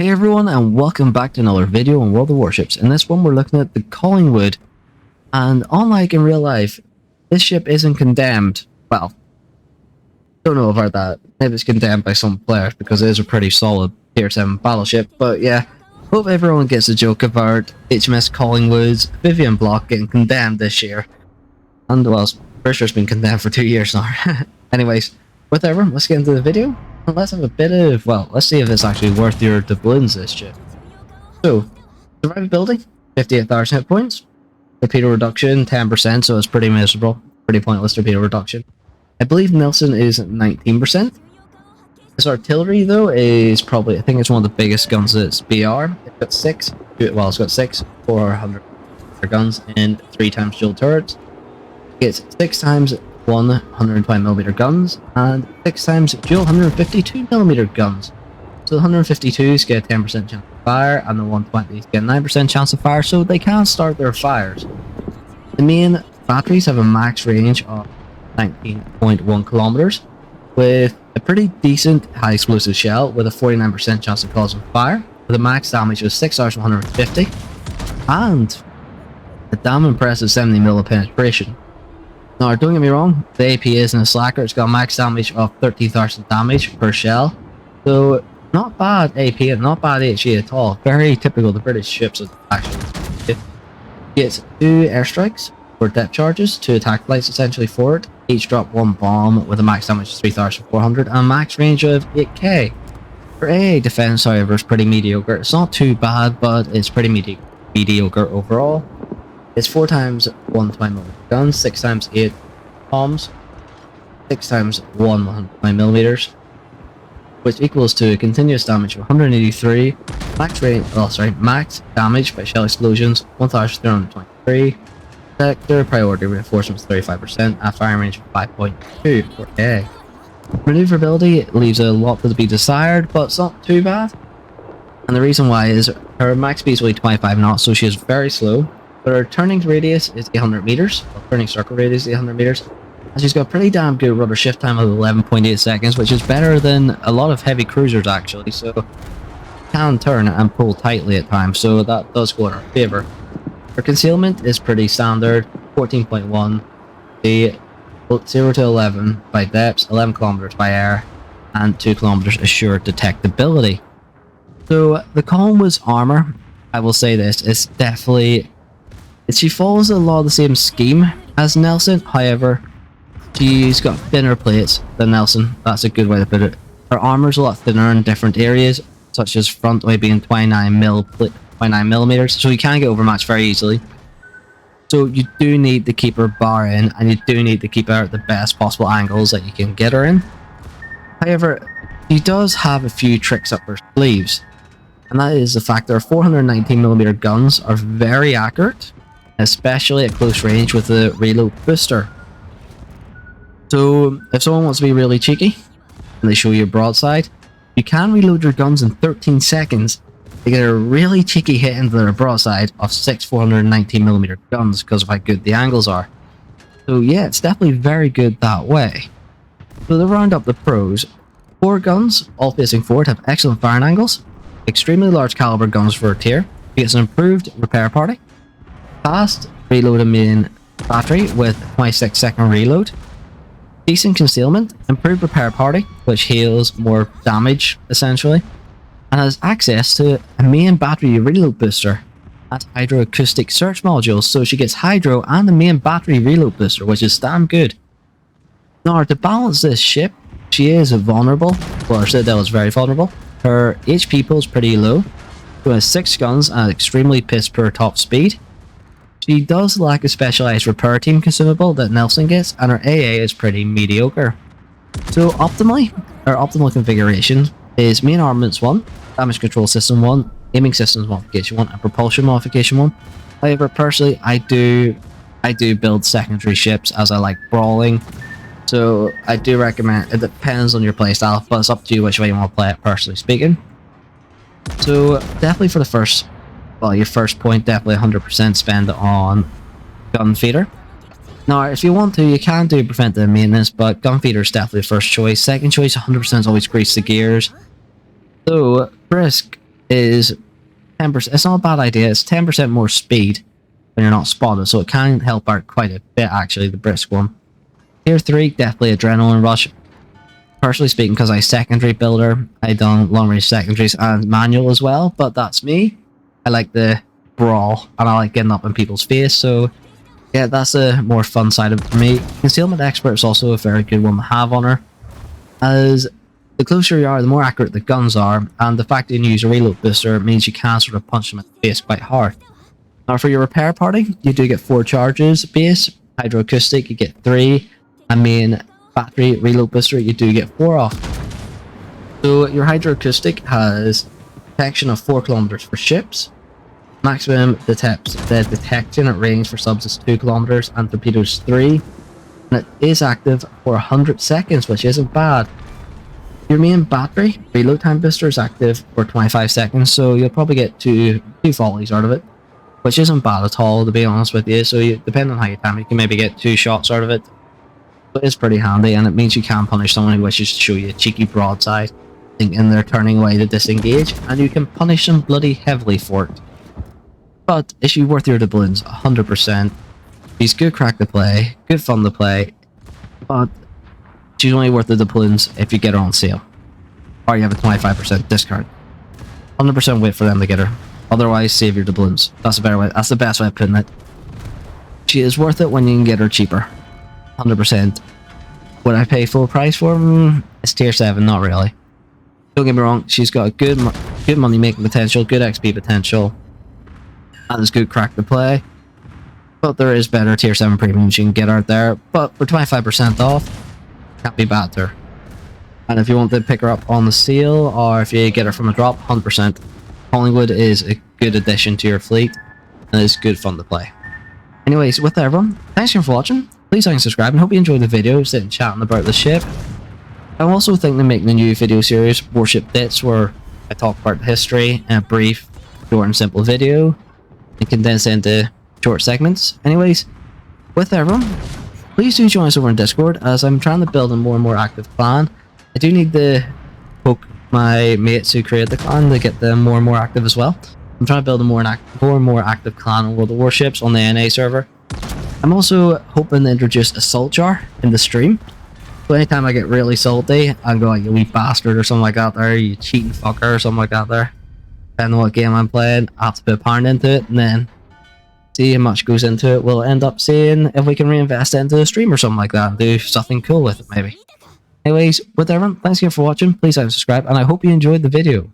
Hey everyone, and welcome back to another video on World of Warships. In this one we're looking at the Collingwood, and unlike in real life, this ship isn't condemned. Well, don't know about that. Maybe it's condemned by some players because it is a pretty solid tier 7 battleship, but yeah, hope everyone gets a joke about HMS Collingwood's Vivian block getting condemned this year. And well, pretty sure it's been condemned for 2 years now. Anyways, whatever, let's get into the video. Let's have a bit of, well, let's see if it's actually worth your doubloons, this ship. So, survivability, 58,000 hit points. Torpedo reduction, 10%, so it's pretty miserable. Pretty pointless torpedo reduction. I believe Nelson is 19%. His artillery, though, is probably, I think it's one of the biggest guns that's BR. It's got 6, well, it's got 6 400 guns and 3 times dual turrets. It's 6 times 120mm guns and 6 times dual 152mm guns. So the 152s get a 10% chance of fire and the 120s get a 9% chance of fire, so they can start their fires. The main batteries have a max range of 19.1 kilometers with a pretty decent high explosive shell with a 49% chance of causing fire with a max damage of 6,150 and a damn impressive 70mm of penetration. Now, don't get me wrong, the AP isn't a slacker. It's got a max damage of 13,000 damage per shell. So, not bad AP and not bad HE at all. Very typical of the British ships actually. It gets 2 airstrikes for depth charges, 2 attack flights essentially for it. Each drop 1 bomb with a max damage of 3,400 and a max range of 8k. For AA defense, however, is pretty mediocre. It's not too bad, but it's pretty mediocre overall. It's 4 times 120mm guns, 6 times 8 bombs, 6 times 1 120mm, which equals to a continuous damage of 183, max damage by shell explosions 1,323, sector priority reinforcements 35%, at firing range of 5.2 for A. Maneuverability leaves a lot to be desired, but it's not too bad. And the reason why is her max speed is only 25 knots, so she is very slow. But her turning radius is 800 meters, or turning circle radius is 800 meters, and she's got a pretty damn good rudder shift time of 11.8 seconds, which is better than a lot of heavy cruisers actually, so can turn and pull tightly at times, so that does go in her favour. Her concealment is pretty standard, 14.1, the 0 to 11 by depths, 11 kilometers by air, and 2 kilometers assured detectability. So the Collingwood's armour, I will say this, is definitely... She follows a lot of the same scheme as Nelson, however, she's got thinner plates than Nelson. That's a good way to put it. Her armor's a lot thinner in different areas, such as front weight being 29mm, so you can get overmatched very easily. So you do need to keep her bar in, and you do need to keep her at the best possible angles that you can get her in. However, she does have a few tricks up her sleeves, and that is the fact that her 419mm guns are very accurate, especially at close range with the reload booster. So if someone wants to be really cheeky and they show you a broadside, you can reload your guns in 13 seconds to get a really cheeky hit into their broadside of 6 419mm guns because of how good the angles are. So yeah, it's definitely very good that way. So to round up the pros, 4 guns, all facing forward, have excellent firing angles, extremely large caliber guns for a tier, gets an improved repair party, fast reload a main battery with 26-second reload, decent concealment, improved repair party, which heals more damage essentially, and has access to a main battery reload booster and hydroacoustic search modules, so she gets hydro and the main battery reload booster, which is damn good. Now to balance this ship, she is vulnerable, well her Citadel is very vulnerable, her HP pool is pretty low, she has 6 guns and extremely piss poor top speed. She does lack a specialized repair team consumable that Nelson gets, and her AA is pretty mediocre. So optimally, our optimal configuration is main armaments 1, damage control system 1, aiming systems modification 1, and propulsion modification 1. However, personally, I do build secondary ships as I like brawling. So I do recommend, it depends on your playstyle, but it's up to you which way you want to play it, personally speaking. So definitely for the first, well, your first point, definitely 100% spend on gun feeder. Now, if you want to, you can do preventive maintenance, but gun feeder is definitely the first choice. Second choice, 100% is always grease the gears. So, risk is 10%. It's not a bad idea. It's 10% more speed when you're not spotted, so it can help out quite a bit, actually, the brisk one. Tier 3, definitely Adrenaline Rush. Personally speaking, because I secondary builder, I done long range secondaries and manual as well, but that's me. I like the brawl, and I like getting up in people's face, so yeah, that's a more fun side of it for me. Concealment Expert is also a very good one to have on her, as the closer you are, the more accurate the guns are, and the fact that you use a reload booster means you can sort of punch them in the face quite hard. Now for your repair party, you do get 4 charges base, Hydroacoustic you get 3, and main battery reload booster you do get 4 off. So your Hydroacoustic has detection of 4 kilometers for ships, maximum detection at range for subs is 2 kilometers, and torpedoes 3, and it is active for 100 seconds, which isn't bad. Your main battery reload time booster is active for 25 seconds, so you'll probably get two volleys out of it, which isn't bad at all, to be honest with you. So depending on how you time it, you can maybe get 2 shots out of it. But it's pretty handy, and it means you can punish someone who wishes to show you a cheeky broadside, thinking they're turning away to disengage, and you can punish them bloody heavily for it. But is she worth your doubloons? 100%. She's good crack to play, good fun to play, but she's only worth the doubloons if you get her on sale, or you have a 25% discount. 100% wait for them to get her. Otherwise, save your doubloons. That's a better way. That's the best way of putting it. She is worth it when you can get her cheaper. 100%. Would I pay full price for her? It's tier 7, not really. Don't get me wrong. She's got a good money making potential, good XP potential, and it's good crack to play. But there is better tier 7 premiums you can get out there. But for 25% off, can't be bad to her. And if you want to pick her up on the sale, or if you get her from a drop, 100%. Collingwood is a good addition to your fleet, and it's good fun to play. Anyways, with that, everyone, thanks again for watching. Please like and subscribe, and hope you enjoyed the video, sitting chatting about the ship. I'm also thinking of making a new video series, Warship Bits, where I talk about the history in a brief, short and simple video, and condense it into short segments. Anyways, with that, everyone, please do join us over in Discord, as I'm trying to build a more and more active clan. I do need to poke my mates who create the clan to get them more and more active as well. I'm trying to build a more and more active clan on World of Warships on the NA server. I'm also hoping to introduce a salt jar in the stream. So anytime I get really salty, I'll go like, you wee bastard or something like that there, you cheating fucker or something like that there. Depending on what game I'm playing, I have to put a pound into it, and then see how much goes into it. We'll end up seeing if we can reinvest it into the stream or something like that and do something cool with it maybe. Anyways, with everyone, thanks again for watching. Please like and subscribe, and I hope you enjoyed the video.